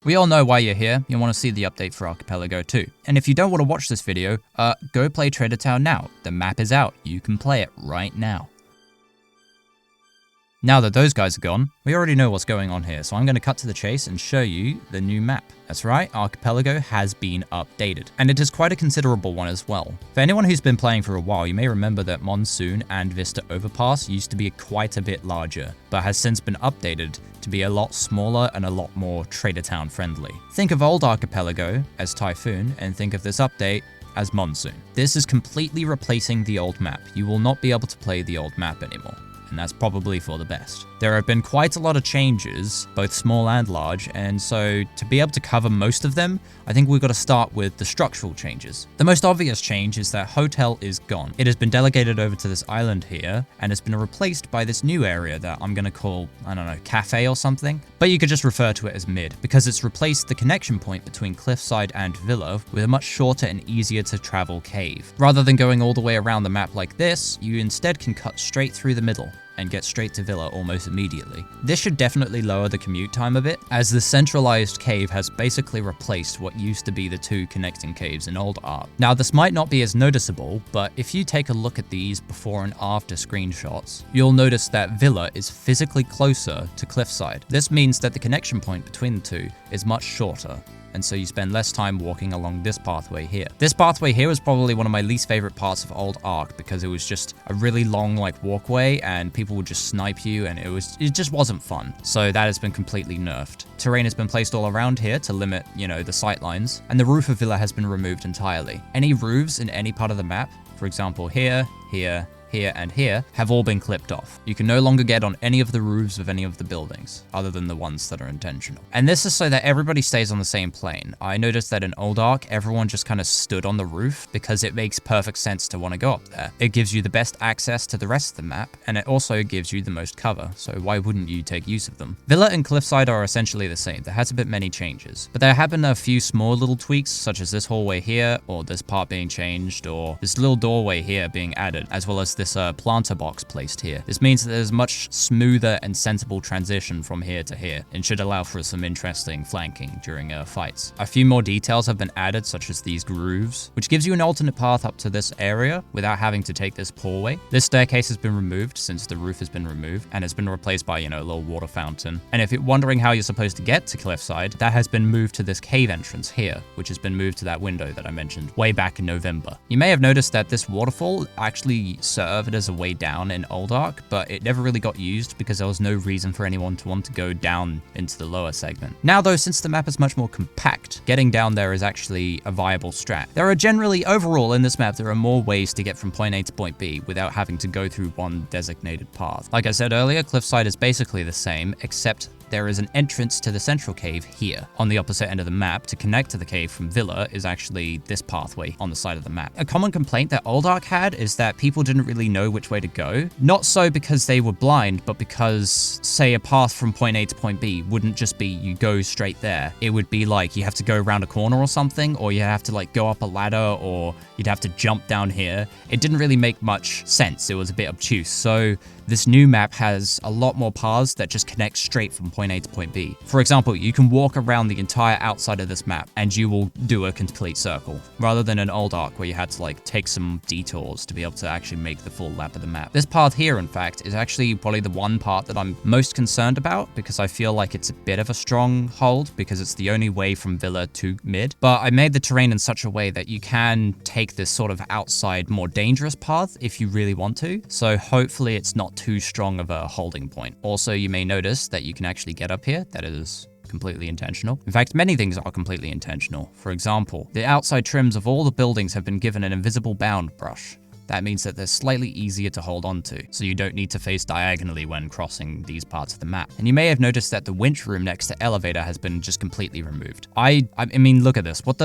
We all know why you're here. You want to see the update for Archipelago too. And if you don't want to watch this video, go play Traitor Town now. The map is out. You can play it right now. Now that those guys are gone, we already know what's going on here, so I'm going to cut to the chase and show you the new map. That's right, Archipelago has been updated, and it is quite a considerable one as well. For anyone who's been playing for a while, you may remember that Monsoon and Vista Overpass used to be quite a bit larger, but has since been updated to be a lot smaller and a lot more Traitor Town friendly. Think of old Archipelago as Typhoon, and think of this update as Monsoon. This is completely replacing the old map. You will not be able to play the old map anymore, and that's probably for the best. There have been quite a lot of changes, both small and large, and so to be able to cover most of them, I think we've got to start with the structural changes. The most obvious change is that Hotel is gone. It has been delegated over to this island here, and it's been replaced by this new area that I'm gonna call, I don't know, Cafe or something, but you could just refer to it as Mid, because it's replaced the connection point between Cliffside and Villa with a much shorter and easier to travel cave. Rather than going all the way around the map like this, you instead can cut straight through the middle and get straight to Villa almost immediately. This should definitely lower the commute time a bit, as the centralized cave has basically replaced what used to be the two connecting caves in old Ark. Now this might not be as noticeable, but if you take a look at these before and after screenshots, you'll notice that Villa is physically closer to Cliffside. This means that the connection point between the two is much shorter, and so you spend less time walking along this pathway here. This pathway here was probably one of my least favorite parts of old Ark, because it was just a really long walkway and people would just snipe you, and it just wasn't fun. So that has been completely nerfed. Terrain has been placed all around here to limit, the sight lines, and the roof of Villa has been removed entirely. Any roofs in any part of the map, for example here, here, and here, have all been clipped off. You can no longer get on any of the roofs of any of the buildings, other than the ones that are intentional. And this is so that everybody stays on the same plane. I noticed that in Old Ark, everyone just kind of stood on the roof because it makes perfect sense to want to go up there. It gives you the best access to the rest of the map, and it also gives you the most cover, so why wouldn't you take use of them? Villa and Cliffside are essentially the same. There hasn't been many changes, but there have been a few small little tweaks, such as this hallway here, or this part being changed, or this little doorway here being added, as well as this planter box placed here. This means that there's much smoother and sensible transition from here to here, and should allow for some interesting flanking during fights. A few more details have been added, such as these grooves, which gives you an alternate path up to this area without having to take this hallway. This staircase has been removed since the roof has been removed, and has been replaced by, a little water fountain. And if you're wondering how you're supposed to get to Cliffside, that has been moved to this cave entrance here, which has been moved to that window that I mentioned way back in November. You may have noticed that this waterfall actually served as a way down in Old Ark, but it never really got used because there was no reason for anyone to want to go down into the lower segment. Now though, since the map is much more compact, getting down there is actually a viable strat. There are generally, overall in this map, there are more ways to get from point A to point B without having to go through one designated path. Like I said earlier, Cliffside is basically the same, except there is an entrance to the central cave here. On the opposite end of the map, to connect to the cave from Villa, is actually this pathway on the side of the map. A common complaint that Old Ark had is that people didn't really know which way to go. Not so because they were blind, but because, say, a path from point A to point B wouldn't just be you go straight there. It would be like you have to go around a corner or something, or you have to go up a ladder, or you'd have to jump down here. It didn't really make much sense. It was a bit obtuse. So this new map has a lot more paths that just connect straight from point A to point B. For example, you can walk around the entire outside of this map and you will do a complete circle, rather than an Old Ark where you had to take some detours to be able to actually make the full lap of the map. This path here, in fact, is actually probably the one part that I'm most concerned about, because I feel like it's a bit of a stronghold because it's the only way from Villa to Mid. But I made the terrain in such a way that you can take this sort of outside, more dangerous path if you really want to. So hopefully it's not too strong of a holding point. Also, you may notice that you can actually get up here. That is completely intentional. In fact, many things are completely intentional. For example, the outside trims of all the buildings have been given an invisible bound brush. That means that they're slightly easier to hold on to, so you don't need to face diagonally when crossing these parts of the map. And you may have noticed that the winch room next to elevator has been just completely removed. I mean, look at this. What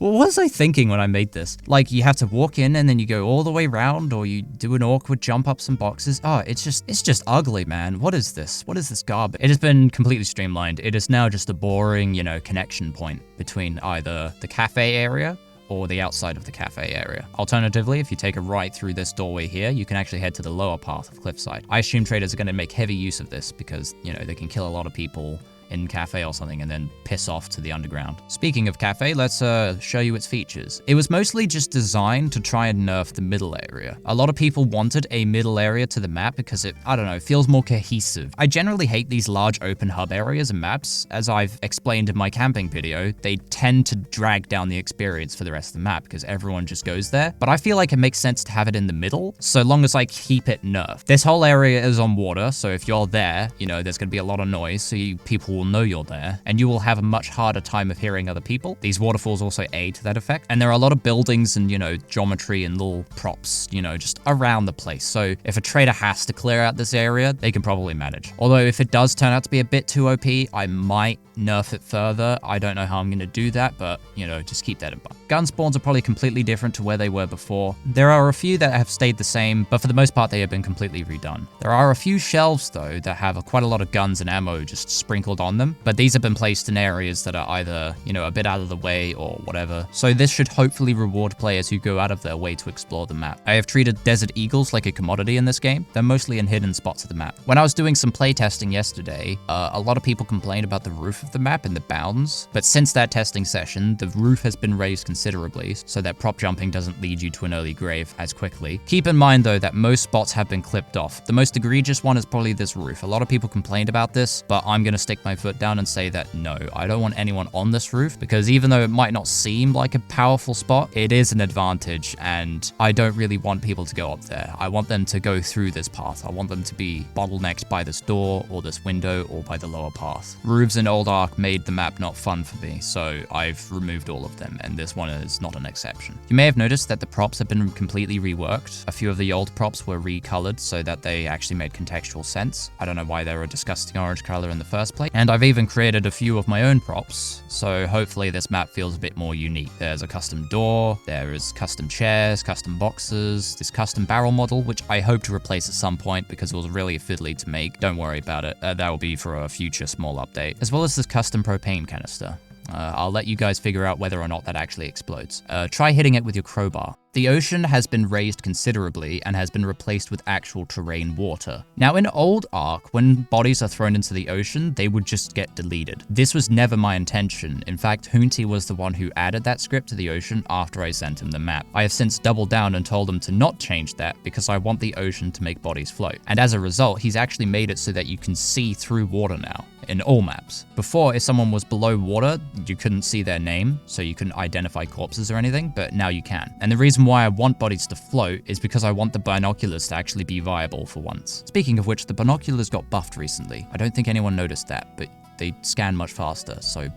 was I thinking when I made this? You have to walk in and then you go all the way around, or you do an awkward jump up some boxes. Oh, it's just ugly, man. What is this? What is this garbage? It has been completely streamlined. It is now just a boring, connection point between either the cafe area or the outside of the cafe area. Alternatively, if you take a right through this doorway here, you can actually head to the lower path of Cliffside. I assume traders are going to make heavy use of this because, they can kill a lot of people in Cafe or something and then piss off to the underground. Speaking of Cafe, let's show you its features. It was mostly just designed to try and nerf the middle area. A lot of people wanted a middle area to the map because it, I don't know, feels more cohesive. I generally hate these large open hub areas and maps. As I've explained in my camping video, they tend to drag down the experience for the rest of the map because everyone just goes there. But I feel like it makes sense to have it in the middle, so long as I keep it nerfed. This whole area is on water, so if you're there, you know, there's gonna be a lot of noise, so people will know you're there, and you will have a much harder time of hearing other people. These waterfalls also aid to that effect, and there are a lot of buildings and, you know, geometry and little props, you know, just around the place. So if a trader has to clear out this area, they can probably manage. Although if it does turn out to be a bit too OP, I might nerf it further. I don't know how I'm gonna do that, but, you know, just keep that in mind. Gun spawns are probably completely different to where they were before. There are a few that have stayed the same, but for the most part, they have been completely redone. There are a few shelves, though, that have quite a lot of guns and ammo just sprinkled on them, but these have been placed in areas that are either, you know, a bit out of the way or whatever. So this should hopefully reward players who go out of their way to explore the map. I have treated desert eagles like a commodity in this game. They're mostly in hidden spots of the map. When I was doing some playtesting yesterday, a lot of people complained about the roof of the map and the bounds, but since that testing session, the roof has been raised considerably so that prop jumping doesn't lead you to an early grave as quickly. Keep in mind though that most spots have been clipped off. The most egregious one is probably this roof. A lot of people complained about this, but I'm gonna stick my foot down and say that no, I don't want anyone on this roof, because even though it might not seem like a powerful spot, it is an advantage, and I don't really want people to go up there. I want them to go through this path. I want them to be bottlenecked by this door or this window or by the lower path. Roofs in Old Ark made the map not fun for me, so I've removed all of them, and this one is not an exception. You may have noticed that the props have been completely reworked. A few of the old props were recolored so that they actually made contextual sense. I don't know why they were a disgusting orange color in the first place. And I've even created a few of my own props, so hopefully this map feels a bit more unique. There's a custom door, there is custom chairs, custom boxes, this custom barrel model, which I hope to replace at some point because it was really fiddly to make. Don't worry about it, that will be for a future small update. As well as this custom propane canister. I'll let you guys figure out whether or not that actually explodes. Try hitting it with your crowbar. The ocean has been raised considerably and has been replaced with actual terrain water. Now in Old Ark, when bodies are thrown into the ocean, they would just get deleted. This was never my intention. In fact, Hoonty was the one who added that script to the ocean after I sent him the map. I have since doubled down and told him to not change that because I want the ocean to make bodies float. And as a result, he's actually made it so that you can see through water now in all maps. Before, if someone was below water, you couldn't see their name, so you couldn't identify corpses or anything, but now you can. And the reason why I want bodies to float is because I want the binoculars to actually be viable for once. Speaking of which, the binoculars got buffed recently. I don't think anyone noticed that, but they scan much faster, so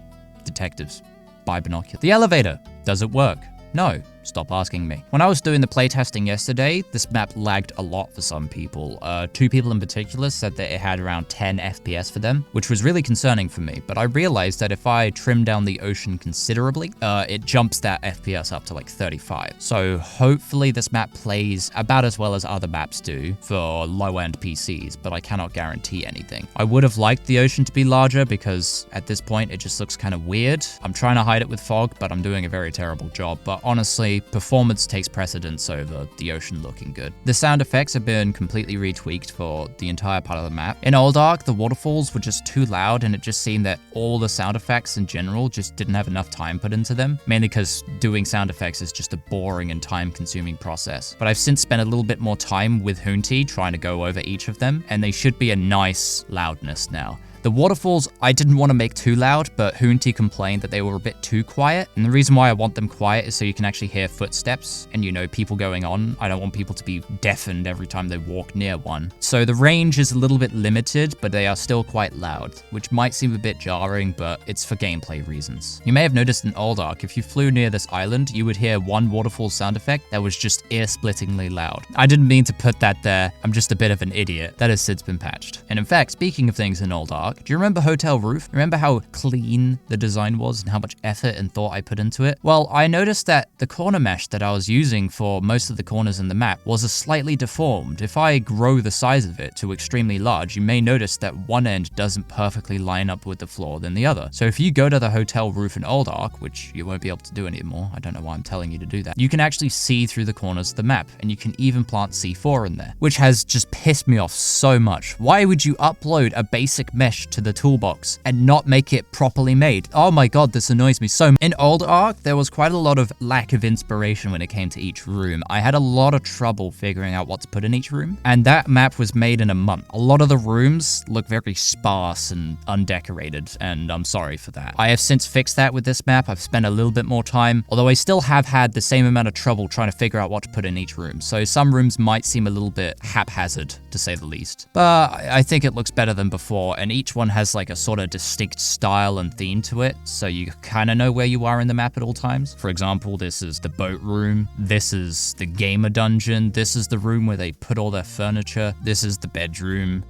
detectives buy binoculars. The elevator, does it work? No. Stop asking me. When I was doing the playtesting yesterday, this map lagged a lot for some people. 2 people in particular said that it had around 10 FPS for them, which was really concerning for me. But I realized that if I trim down the ocean considerably, it jumps that FPS up to like 35. So hopefully this map plays about as well as other maps do for low-end PCs, but I cannot guarantee anything. I would have liked the ocean to be larger because at this point it just looks kind of weird. I'm trying to hide it with fog, but I'm doing a very terrible job. But honestly, performance takes precedence over the ocean looking good. The sound effects have been completely retweaked for the entire part of the map. In Old Ark, the waterfalls were just too loud, and it just seemed that all the sound effects in general just didn't have enough time put into them, mainly because doing sound effects is just a boring and time-consuming process. But I've since spent a little bit more time with Hoonty trying to go over each of them, and they should be a nice loudness now. The waterfalls, I didn't want to make too loud, but Hoonty complained that they were a bit too quiet. And the reason why I want them quiet is so you can actually hear footsteps and, you know, people going on. I don't want people to be deafened every time they walk near one. So the range is a little bit limited, but they are still quite loud, which might seem a bit jarring, but it's for gameplay reasons. You may have noticed in Old Ark, if you flew near this island, you would hear one waterfall sound effect that was just ear-splittingly loud. I didn't mean to put that there. I'm just a bit of an idiot. That has since been patched. And in fact, speaking of things in Old Ark, do you remember Hotel Roof? Remember how clean the design was and how much effort and thought I put into it? Well, I noticed that the corner mesh that I was using for most of the corners in the map was a slightly deformed. If I grow the size of it to extremely large, you may notice that one end doesn't perfectly line up with the floor than the other. So if you go to the hotel roof in Old Ark, which you won't be able to do anymore, I don't know why I'm telling you to do that, you can actually see through the corners of the map, and you can even plant C4 in there, which has just pissed me off so much. Why would you upload a basic mesh dash to the toolbox and not make it properly made. Oh my god, this annoys me so much. In old Ark, there was quite a lot of lack of inspiration when it came to each room. I had a lot of trouble figuring out what to put in each room, and that map was made in a month. A lot of the rooms look very sparse and undecorated, and I'm sorry for that. I have since fixed that with this map. I've spent a little bit more time, although I still have had the same amount of trouble trying to figure out what to put in each room. So some rooms might seem a little bit haphazard, to say the least. But I think it looks better than before, and each one has like a sort of distinct style and theme to it, so you kind of know where you are in the map at all times. For example, this is the boat room, this is the gamer dungeon, this is the room where they put all their furniture, this is the bedroom.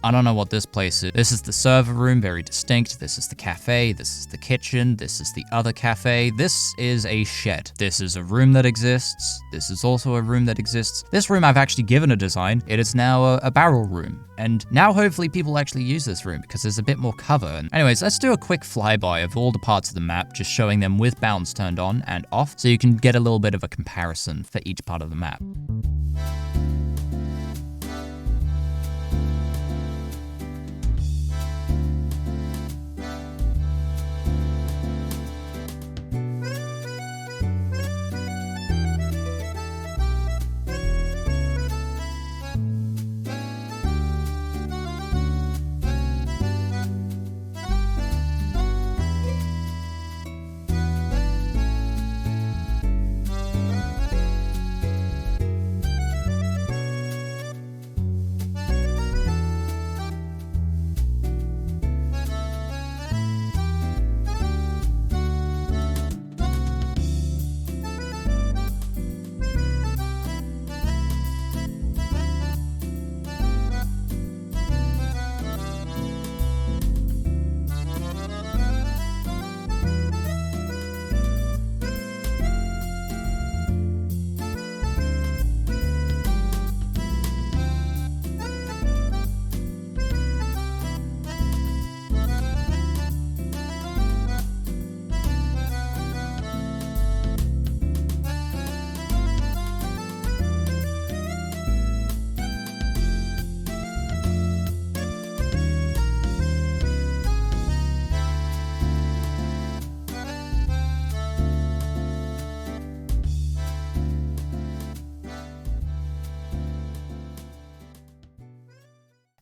I don't know what this place is. This is the server room, very distinct. This is the cafe. This is the kitchen. This is the other cafe. This is a shed. This is a room that exists. This is also a room that exists. This room I've actually given a design. It is now a barrel room. And now hopefully people actually use this room because there's a bit more cover. And anyways, let's do a quick flyby of all the parts of the map, just showing them with bounds turned on and off, so you can get a little bit of a comparison for each part of the map.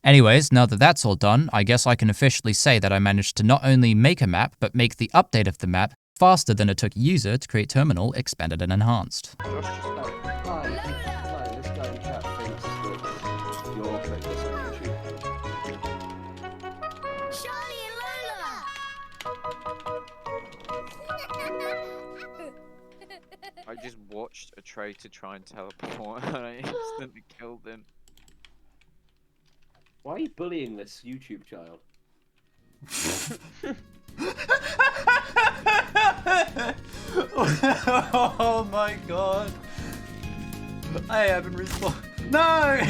Anyways, now that that's all done, I guess I can officially say that I managed to not only make a map, but make the update of the map faster than it took user to create terminal, expanded, and enhanced. Charlie and Lola! I just watched a traitor try and teleport and I instantly killed him. Why are you bullying this YouTube child? Oh my god. I haven't responded. No!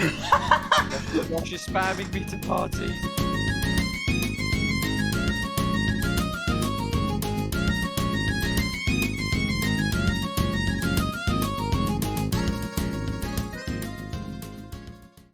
Josh is spamming me to parties.